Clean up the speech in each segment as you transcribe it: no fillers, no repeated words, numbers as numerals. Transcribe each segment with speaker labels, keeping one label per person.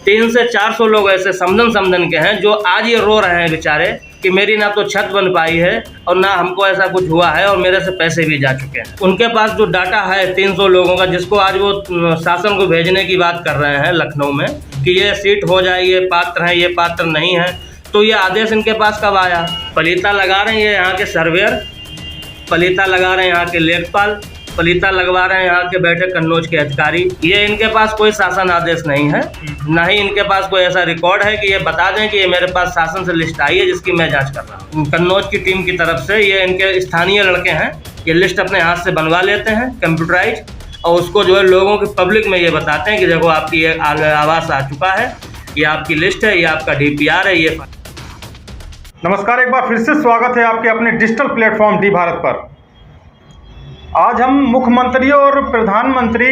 Speaker 1: 300 से 400 लोग ऐसे समधन के हैं जो आज ये रो रहे हैं बेचारे कि मेरी ना तो छत बन पाई है और ना हमको ऐसा कुछ हुआ है और मेरे से पैसे भी जा चुके हैं। उनके पास जो डाटा है 300 लोगों का, जिसको आज वो शासन को भेजने की बात कर रहे हैं लखनऊ में कि ये सीट हो जाए, ये पात्र हैं, ये पात्र नहीं है, तो ये आदेश इनके पास कब आया? पलीता लगा रहे हैं यहाँ के सर्वेयर, पलीता लगा रहे हैं यहाँ के लेखपाल, पलीता लगवा रहे हैं यहाँ के बैठे कन्नौज के अधिकारी। ये इनके पास कोई शासन आदेश नहीं है, ना ही इनके पास कोई ऐसा रिकॉर्ड है कि ये बता दें कि ये मेरे पास शासन से लिस्ट आई है जिसकी मैं जांच कर रहा हूँ। कन्नौज की टीम की तरफ से ये इनके स्थानीय लड़के हैं, ये लिस्ट अपने हाथ से बनवा लेते हैं कंप्यूटराइज, और उसको जो है लोगों की पब्लिक में ये बताते हैं कि देखो आपकी ये आवास आ चुका है, ये आपकी लिस्ट है, ये आपका DPR है। ये
Speaker 2: नमस्कार, एक बार फिर से स्वागत है आपके अपने डिजिटल प्लेटफॉर्म डी भारत पर। आज हम मुख्यमंत्री और प्रधानमंत्री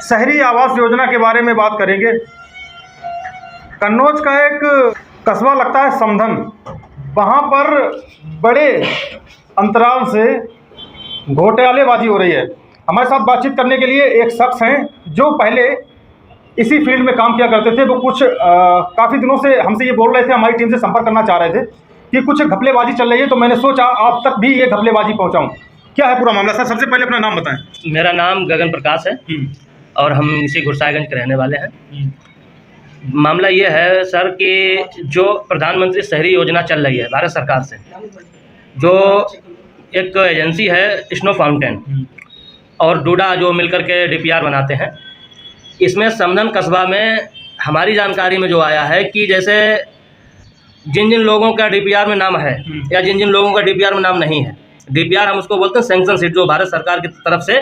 Speaker 2: शहरी आवास योजना के बारे में बात करेंगे। कन्नौज का एक कस्बा लगता है समधन, वहाँ पर बड़े अंतराल से घोटालेबाजी हो रही है। हमारे साथ बातचीत करने के लिए एक शख्स हैं जो पहले इसी फील्ड में काम किया करते थे। वो कुछ काफ़ी दिनों से हमसे ये बोल रहे थे, हमारी टीम से संपर्क करना चाह रहे थे कि कुछ घपलेबाजी चल रही है, तो मैंने सोचा आप तक भी ये घपलेबाजी पहुंचाऊं। क्या है पूरा मामला? सर, सबसे पहले अपना नाम बताएं।
Speaker 1: मेरा नाम गगन प्रकाश है और हम इसी गुरसाईगंज के रहने वाले हैं। मामला ये है सर कि जो प्रधानमंत्री शहरी योजना चल रही है भारत सरकार से, जो एक एजेंसी है स्नो फाउंटेन और डूडा जो मिलकर के DPR बनाते हैं, इसमें समधन कस्बा में हमारी जानकारी में जो आया है कि जैसे जिन जिन लोगों का DPR में नाम है या जिन जिन लोगों का DPR में नाम नहीं है, DPR हम उसको बोलते हैं सैंक्शन सीट, जो भारत सरकार की तरफ से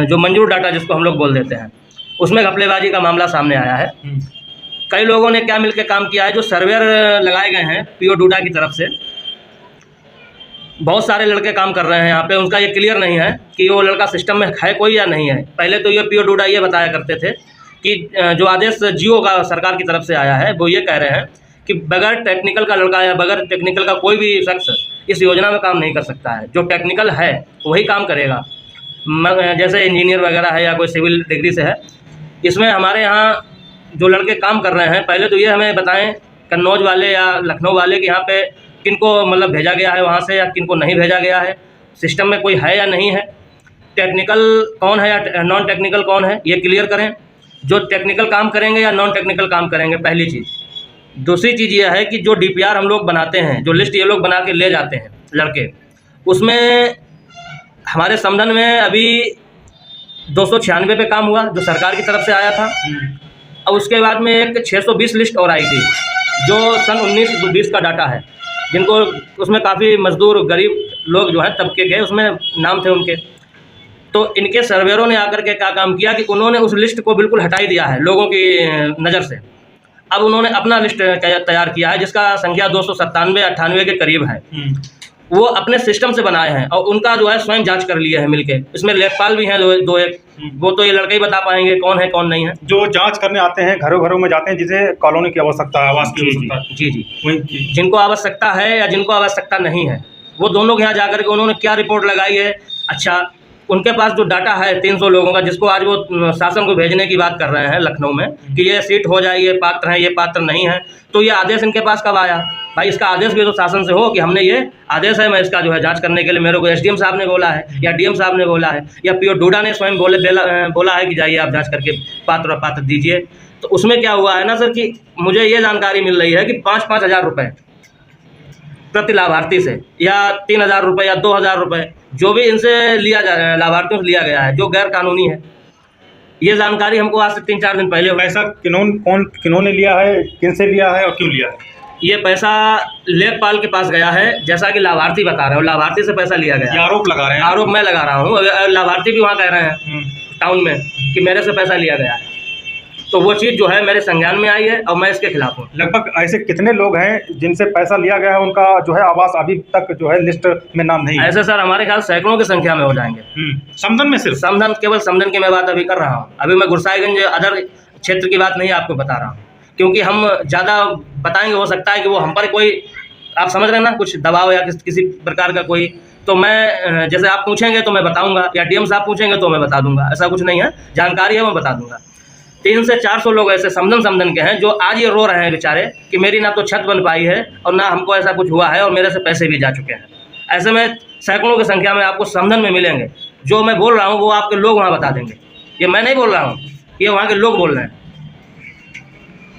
Speaker 1: जो मंजूर डाटा जिसको हम लोग बोल देते हैं, उसमें घपलेबाजी का मामला सामने आया है। कई लोगों ने क्या मिलकर काम किया है, जो सर्वेयर लगाए गए हैं PO डूडा की तरफ से, बहुत सारे लड़के काम कर रहे हैं यहाँ पे। उनका ये क्लियर नहीं है कि वो लड़का सिस्टम में है कोई या नहीं है। पहले तो ये PO डूडा ये बताया करते थे कि जो आदेश जियो का सरकार की तरफ से आया है, वो ये कह रहे हैं कि बगैर टेक्निकल का लड़का या बगैर टेक्निकल का कोई भी शख्स इस योजना में काम नहीं कर सकता है। जो टेक्निकल है वही काम करेगा, जैसे इंजीनियर वगैरह है या कोई सिविल डिग्री से है। इसमें हमारे यहाँ जो लड़के काम कर रहे हैं, पहले तो ये हमें बताएं कन्नौज वाले या लखनऊ वाले कि यहाँ पे किनको मतलब भेजा गया है वहाँ से या किनको नहीं भेजा गया है, सिस्टम में कोई है या नहीं है, टेक्निकल कौन है या नॉन टेक्निकल कौन है, ये क्लियर करें। जो टेक्निकल काम करेंगे या नॉन टेक्निकल काम करेंगे, पहली चीज़। दूसरी चीज़ यह है कि जो DPR हम लोग बनाते हैं, जो लिस्ट ये लोग बना के ले जाते हैं लड़के, उसमें हमारे समधन में अभी 296 पे काम हुआ जो सरकार की तरफ से आया था। और उसके बाद में एक 620 लिस्ट और आई थी जो सन 19-20 का डाटा है, जिनको उसमें काफ़ी मजदूर गरीब लोग जो हैं तबके के उसमें नाम थे उनके। तो इनके सर्वेयरों ने आकर के क्या काम किया कि उन्होंने उस लिस्ट को बिल्कुल हटा ही दिया है लोगों की नज़र से। अब उन्होंने अपना लिस्ट तैयार किया है जिसका संख्या 297-98 के करीब है। वो अपने सिस्टम से बनाए हैं और उनका जो है स्वयं जांच कर लिए हैं मिलके। इसमें लेखपाल भी हैं दो एक, वो तो ये लड़के ही बता पाएंगे कौन है कौन नहीं है।
Speaker 2: जो जांच करने आते हैं, घरों घरों में जाते हैं, जिसे कॉलोनी की आवश्यकता है, आवास की आवश्यकता है।
Speaker 1: जी, जिनको आवश्यकता है या जिनको आवश्यकता नहीं है, वो दोनों के यहाँ जाकर के उन्होंने क्या रिपोर्ट लगाई है। अच्छा, उनके पास जो डाटा है 300 लोगों का, जिसको आज वो शासन को भेजने की बात कर रहे हैं लखनऊ में कि ये सीट हो जाए, ये पात्र हैं, ये पात्र नहीं है, तो ये आदेश इनके पास कब आया? भाई इसका आदेश भी तो शासन से हो कि हमने ये आदेश है, मैं इसका जो है जांच करने के लिए मेरे को SDM साहब ने बोला है या DM साहब ने बोला है या PO डूडा ने स्वयं बोला है कि जाइए आप जाँच करके पात्र दीजिए। तो उसमें क्या हुआ है ना सर कि मुझे ये जानकारी मिल रही है कि 5-5 हज़ार रुपये प्रति लाभार्थी से, या 3,000 रुपये या 2,000 रुपये, जो भी इनसे लिया जा लाभार्थियों से लिया गया है, जो गैर कानूनी है। ये जानकारी हमको आज से 3-4 दिन पहले।
Speaker 2: पैसा किन्होंने लिया है, किन से लिया है और क्यों लिया है?
Speaker 1: ये पैसा लेखपाल के पास गया है, जैसा कि लाभार्थी बता रहे हो, लाभार्थी से पैसा लिया गया।
Speaker 2: आरोप लगा रहे हैं? आरोप
Speaker 1: मैं लगा रहा हूँ, लाभार्थी भी वहाँ कह रहे हैं टाउन में कि मेरे से पैसा लिया गया है। तो वो चीज़ जो है मेरे संज्ञान में आई है और मैं इसके खिलाफ हूँ।
Speaker 2: लगभग ऐसे कितने लोग हैं जिनसे पैसा लिया गया है, उनका जो है आवास अभी तक जो है लिस्ट में नाम नहीं है?
Speaker 1: ऐसे सर हमारे ख्याल सैकड़ों की संख्या में हो जाएंगे।
Speaker 2: समधन में सिर्फ? समधन,
Speaker 1: केवल समधन की मैं बात अभी कर रहा हूँ। अभी मैं गुरसाईगंज अदर क्षेत्र की बात नहीं आपको बता रहा हूँ, क्योंकि हम ज़्यादा बताएंगे हो सकता है कि वो हम पर कोई, आप समझ रहे हैं ना, कुछ दबाव या किसी प्रकार का कोई। तो मैं जैसे आप पूछेंगे तो मैं बताऊँगा, या DM साहब पूछेंगे तो मैं बता दूँगा, ऐसा कुछ नहीं है, जानकारी है मैं बता दूँगा। 300 से 400 लोग ऐसे समधन के हैं जो आज ये रो रहे हैं बेचारे कि मेरी ना तो छत बन पाई है और ना हमको ऐसा कुछ हुआ है और मेरे से पैसे भी जा चुके हैं। ऐसे में सैकड़ों की संख्या में आपको समधन में मिलेंगे। जो मैं बोल रहा हूँ वो आपके लोग वहाँ बता देंगे, ये मैं नहीं बोल रहा हूँ, ये वहाँ के लोग बोल रहे हैं।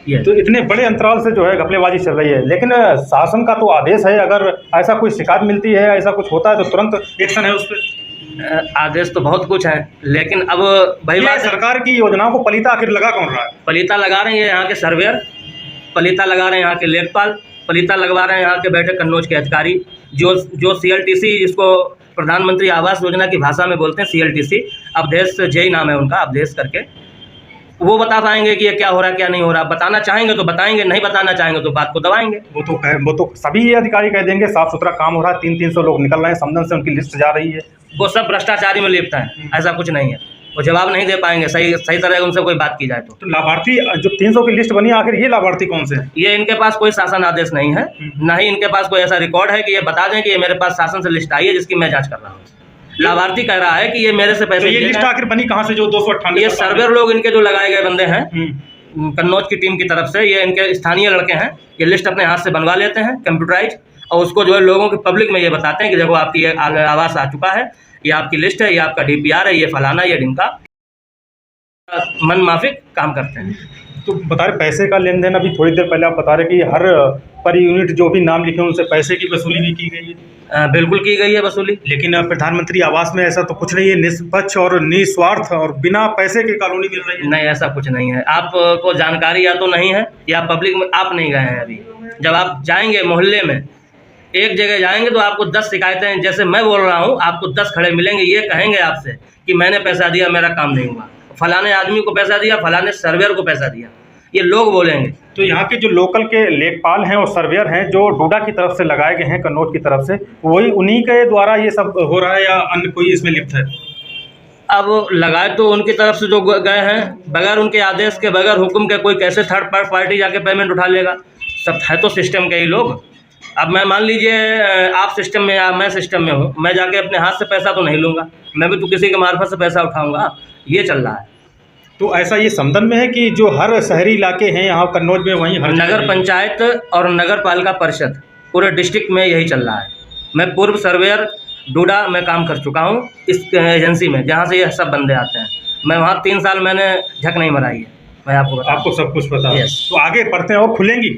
Speaker 1: ये
Speaker 2: तो इतने बड़े अंतराल से जो है घपलेबाजी चल रही है, लेकिन शासन का तो आदेश है, अगर ऐसा कोई शिकायत मिलती है, ऐसा कुछ होता है तो तुरंत एक्शन है उस पर।
Speaker 1: आदेश तो बहुत कुछ है, लेकिन अब भाई
Speaker 2: ये सरकार की योजनाओं को पलीता आखिर लगा कौन रहा है?
Speaker 1: पलीता लगा रहे हैं यहाँ के सर्वेयर, पलीता लगा रहे हैं यहाँ के लेखपाल, पलीता लगवा रहे हैं यहाँ के बैठे कन्नौज के अधिकारी, जो CLTC, जिसको प्रधानमंत्री आवास योजना की भाषा में बोलते हैं CLTC, अवधेश जय नाम है उनका, अवधेश करके, वो बता पाएंगे कि ये क्या हो रहा है क्या नहीं हो रहा। बताना चाहेंगे तो बताएंगे, नहीं बताना चाहेंगे तो बात को दबाएंगे।
Speaker 2: वो तो सभी ये अधिकारी कह देंगे साफ सुथरा काम हो रहा है, 300 लोग निकल रहे हैं, समधन से उनकी लिस्ट जा रही है।
Speaker 1: वो सब भ्रष्टाचारी में लिप्त हैं, ऐसा कुछ नहीं है। वो जवाब नहीं दे पाएंगे सही तरह उनसे कोई बात की जाए तो।
Speaker 2: लाभार्थी जो 300 की लिस्ट बनी, आखिर ये लाभार्थी कौन से हैं?
Speaker 1: ये इनके पास कोई शासन आदेश नहीं है, ना ही इनके पास कोई ऐसा रिकॉर्ड है कि ये बता दें कि ये मेरे पास शासन से लिस्ट आई है जिसकी मैं जांच कर रहा हूँ। लाभार्थी कह रहा है कि ये मेरे से पैसे,
Speaker 2: तो ये लिस्ट आखिर बनी कहाँ से जो 298?
Speaker 1: ये सर्वेयर लोग इनके जो लगाए गए बंदे हैं कन्नौज की टीम की तरफ से, ये इनके स्थानीय लड़के हैं, ये लिस्ट अपने हाथ से बनवा लेते हैं कंप्यूटराइज, और उसको जो है लोगों के पब्लिक में ये बताते हैं कि देखो आपकी ये आवास आ चुका है, ये आपकी लिस्ट है, ये आपका DPR है, ये फलाना, ये ढिमका, मन माफिक काम करते हैं।
Speaker 2: तो बता रहे पैसे का लेन देन, अभी थोड़ी देर पहले आप बता रहे कि हर पर यूनिट जो भी नाम लिखे उनसे पैसे की वसूली भी की गई है।
Speaker 1: बिल्कुल की गई है वसूली,
Speaker 2: लेकिन प्रधानमंत्री आवास में ऐसा तो कुछ नहीं है, निष्पक्ष और निस्वार्थ और बिना पैसे की कॉलोनी मिल रही है।
Speaker 1: नहीं, ऐसा कुछ नहीं है। आपको जानकारी या तो नहीं है या पब्लिक में आप नहीं गए हैं अभी। जब आप जाएंगे मोहल्ले में, एक जगह जाएंगे तो आपको 10 शिकायतें, जैसे मैं बोल रहा हूँ, आपको 10 खड़े मिलेंगे, ये कहेंगे आपसे कि मैंने पैसा दिया, मेरा काम नहीं हुआ, फलाने आदमी को पैसा दिया, फलाने सर्वेयर को पैसा दिया, ये लोग बोलेंगे।
Speaker 2: तो यहाँ के जो लोकल के लेखपाल हैं और सर्वेयर हैं जो डोडा की तरफ से लगाए गए हैं, कन्नौज की तरफ से, वही उन्हीं के द्वारा ये सब हो रहा है या अन्य कोई इसमें लिप्त है?
Speaker 1: अब लगाए तो उनकी तरफ से जो गए हैं, बगैर उनके आदेश के, बगैर हुक्म के कोई कैसे थर्ड पार्टी जाके पेमेंट उठा लेगा? सब है तो सिस्टम के ही लोग। अब मैं मान लीजिए आप सिस्टम में या मैं सिस्टम में हूँ, मैं जाके अपने हाथ से पैसा तो नहीं लूँगा, मैं भी तो किसी के मार्फत से पैसा उठाऊँगा, ये चल रहा है।
Speaker 2: तो ऐसा ये समधन में है कि जो हर शहरी इलाके हैं यहाँ कन्नौज में, वहीं हर
Speaker 1: नगर पंचायत और नगर पालिका परिषद पूरे डिस्ट्रिक्ट में यही चल रहा है। मैं पूर्व सर्वेयर डोडा में काम कर चुका हूँ इस एजेंसी में, जहाँ से ये सब बंदे आते हैं। मैं वहाँ 3 साल मैंने झक नहीं मराई है, मैं आपको
Speaker 2: सब कुछ पता है।
Speaker 1: Yes।
Speaker 2: तो आगे पढ़ते हैं और खुलेंगी,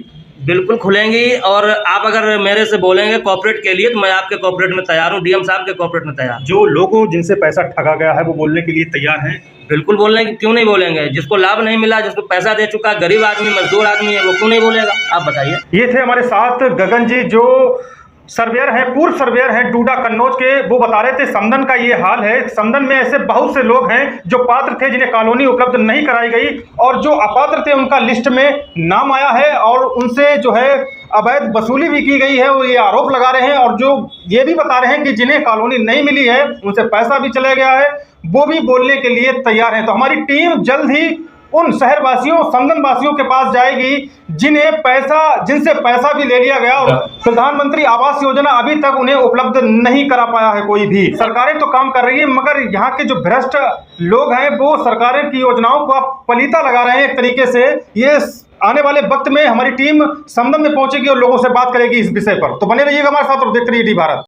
Speaker 1: बिल्कुल खुलेंगी। और आप अगर मेरे से बोलेंगे कॉर्पोरेट के लिए तो मैं आपके कॉर्पोरेट में तैयार हूँ, DM साहब के कॉर्पोरेट में तैयार।
Speaker 2: जो लोगों जिनसे पैसा ठगा गया है वो बोलने के लिए तैयार हैं?
Speaker 1: बिल्कुल बोलने की, क्यों नहीं बोलेंगे? जिसको लाभ नहीं मिला, जिसको पैसा दे चुका, गरीब आदमी, मजदूर आदमी है, वो क्यों नहीं बोलेगा? आप बताइए।
Speaker 2: ये थे हमारे साथ गगन जी, जो सर्वेयर हैं, पूर्व सर्वेयर हैं डोडा कन्नौज के। वो बता रहे थे समधन का ये हाल है। समधन में ऐसे बहुत से लोग हैं जो पात्र थे जिन्हें कॉलोनी उपलब्ध नहीं कराई गई, और जो अपात्र थे उनका लिस्ट में नाम आया है और उनसे जो है अवैध वसूली भी की गई है, वो ये आरोप लगा रहे हैं। और जो ये भी बता रहे हैं कि जिन्हें कॉलोनी नहीं मिली है उनसे पैसा भी चला गया है, वो भी बोलने के लिए तैयार हैं। तो हमारी टीम जल्द ही उन शहरवासियों, समधन वासियों के पास जाएगी जिनसे पैसा भी ले लिया गया और प्रधानमंत्री आवास योजना अभी तक उन्हें उपलब्ध नहीं करा पाया है कोई भी। सरकारें तो काम कर रही है, मगर यहाँ के जो भ्रष्ट लोग हैं वो सरकारें की योजनाओं को पलीता लगा रहे हैं एक तरीके से। ये आने वाले वक्त में हमारी टीम समधन में पहुंचेगी और लोगों से बात करेगी इस विषय पर। तो बने रहिएगा हमारे साथ और देखते रहिए डी भारत।